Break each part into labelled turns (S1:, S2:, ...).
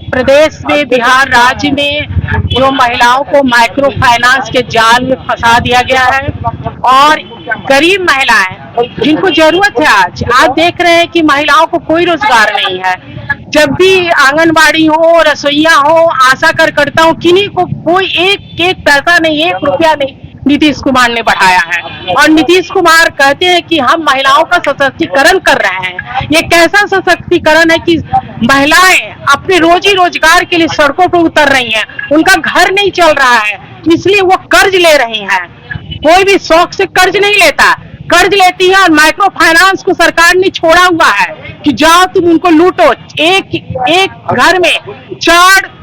S1: प्रदेश में, बिहार राज्य में जो महिलाओं को माइक्रो फाइनेंस के जाल में फंसा दिया गया है और गरीब महिलाएं जिनको जरूरत है, आज देख रहे हैं कि महिलाओं को कोई रोजगार नहीं है। जब भी आंगनबाड़ी हो, रसोईया हो, आशा कार्यकर्ता हो, किन्हीं को कोई एक पैसा नहीं, 1 रुपया नहीं नीतीश कुमार ने बढ़ाया है। और नीतीश कुमार कहते हैं कि हम महिलाओं का सशक्तिकरण कर रहे हैं। ये कैसा सशक्तिकरण है कि महिलाएं अपने रोजी रोजगार के लिए सड़कों पर उतर रही हैं, उनका घर नहीं चल रहा है, इसलिए वो कर्ज ले रही हैं। कोई भी शौक से कर्ज नहीं लेता, कर्ज लेती है और माइक्रो फाइनेंस को सरकार ने छोड़ा हुआ है कि जाओ तुम उनको लूटो। एक घर में 4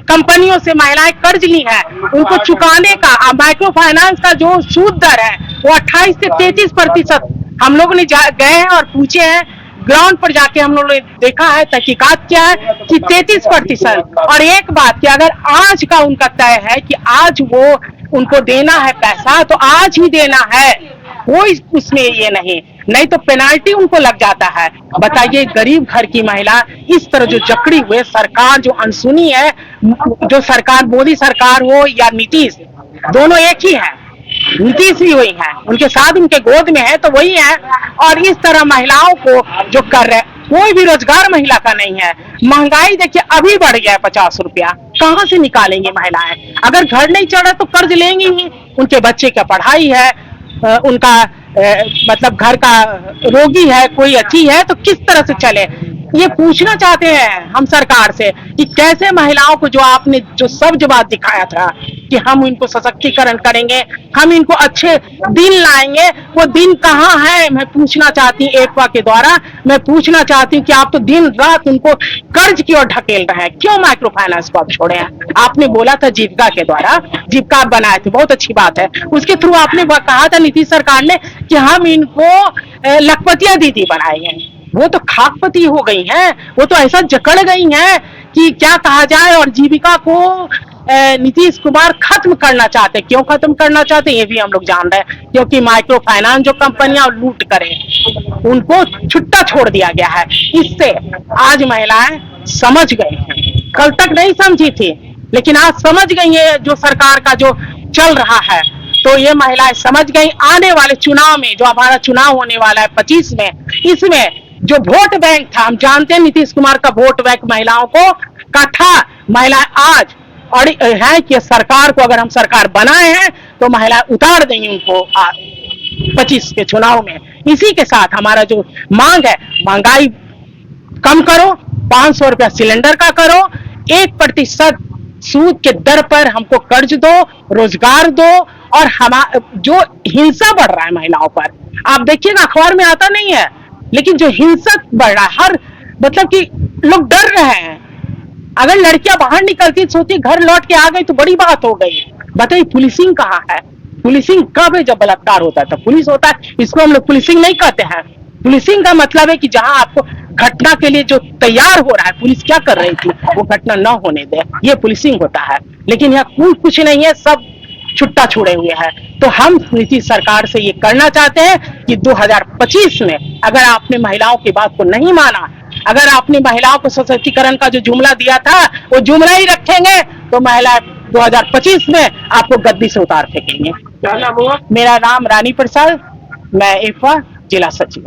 S1: कंपनियों से महिलाएं कर्ज ली है, उनको चुकाने का माइक्रो फाइनेंस का जो सूद दर है वो 28 से 33%। हम लोगों ने गए हैं और पूछे हैं, ग्राउंड पर जाके हम लोगों ने देखा है, तहकीकात किया है कि 33%। और एक बात कि अगर आज का उनका तय है कि आज वो उनको देना है पैसा तो आज ही देना है, कोई उसमें ये नहीं तो पेनाल्टी उनको लग जाता है। बताइए, गरीब घर की महिला इस तरह जो जकड़ी हुए, सरकार जो अनसुनी है, जो सरकार मोदी सरकार हो या नीतीश, दोनों एक ही है। नीतीश भी वही है, उनके साथ उनके गोद में है तो वही है। और इस तरह महिलाओं को जो कर रहे, कोई भी रोजगार महिला का नहीं है। महंगाई देखिए अभी बढ़ गया है, 50 रुपया कहाँ से निकालेंगे महिलाएं? अगर घर नहीं चढ़ा तो कर्ज लेंगी ही। उनके बच्चे का पढ़ाई है, उनका मतलब घर का रोगी है, कोई अच्छी है, तो किस तरह से चले? ये पूछना चाहते हैं हम सरकार से कि कैसे महिलाओं को, जो आपने जो सब जवाब दिखाया था कि हम इनको सशक्तिकरण करेंगे, हम इनको अच्छे दिन लाएंगे, वो दिन कहाँ है? मैं पूछना चाहती हूँ, एकवा के द्वारा मैं पूछना चाहती हूँ कि आप तो दिन रात उनको कर्ज की ओर ढकेल रहे हैं, क्यों माइक्रो फाइनेंस को आप छोड़े हैं? आपने बोला था जीविका के द्वारा, जीविका आप बनाए थे, बहुत अच्छी बात है, उसके थ्रू आपने कहा था नीतीश सरकार ने कि हम इनको लखपतिया दीदी बनाएंगे। वो तो खाकपति हो गई हैं, वो तो ऐसा जकड़ गई हैं कि क्या कहा जाए। और जीविका को नीतीश कुमार खत्म करना चाहते। क्यों खत्म करना चाहते ये भी हम लोग जान रहे हैं, क्योंकि माइक्रो फाइनेंस जो कंपनियां लूट करें उनको छुट्टा छोड़ दिया गया है। इससे आज महिलाएं समझ गई हैं, कल तक नहीं समझी थी, लेकिन आज समझ गई है जो सरकार का जो चल रहा है, तो ये महिलाएं समझ गई। आने वाले चुनाव में, जो हमारा चुनाव होने वाला है 25 में, इसमें जो वोट बैंक था, हम जानते हैं नीतीश कुमार का वोट बैंक महिलाओं को का था, महिलाएं आज और है कि सरकार को अगर हम सरकार बनाए हैं तो महिलाएं उतार देंगी उनको 25 के चुनाव में। इसी के साथ हमारा जो मांग है, महंगाई कम करो, 500 रुपया सिलेंडर का करो, 1% सूद के दर पर हमको कर्ज दो, रोजगार दो। और जो हिंसा बढ़ रहा है महिलाओं पर, आप देखिएगा, अखबार में आता नहीं है, लेकिन जो हिंसा बढ़ रहा है, हर मतलब कि लोग डर रहे हैं। अगर लड़कियां बाहर निकलती, सोचती घर लौट के आ गई तो बड़ी बात हो गई। बताइए पुलिसिंग कहाँ है? पुलिसिंग कब है? जब बलात्कार होता है तब पुलिस होता है, इसको हम लोग पुलिसिंग नहीं कहते हैं। पुलिसिंग का मतलब है कि जहां आपको घटना के लिए जो तैयार हो रहा है, पुलिस क्या कर रही थी, वो घटना न होने दे, ये पुलिसिंग होता है। लेकिन यहाँ कुछ नहीं है, सब छुट्टा छोड़े हुए हैं। तो हम नीतीश सरकार से ये करना चाहते हैं कि 2025 में अगर आपने महिलाओं की बात को नहीं माना, अगर आपने महिलाओं को सशक्तिकरण का जो जुमला दिया था वो जुमला ही रखेंगे, तो महिला 2025 में आपको गद्दी से उतार फेंकेंगे। क्या नाम हुआ? मेरा नाम रानी प्रसाद, मैं एकवा जिला सचिव।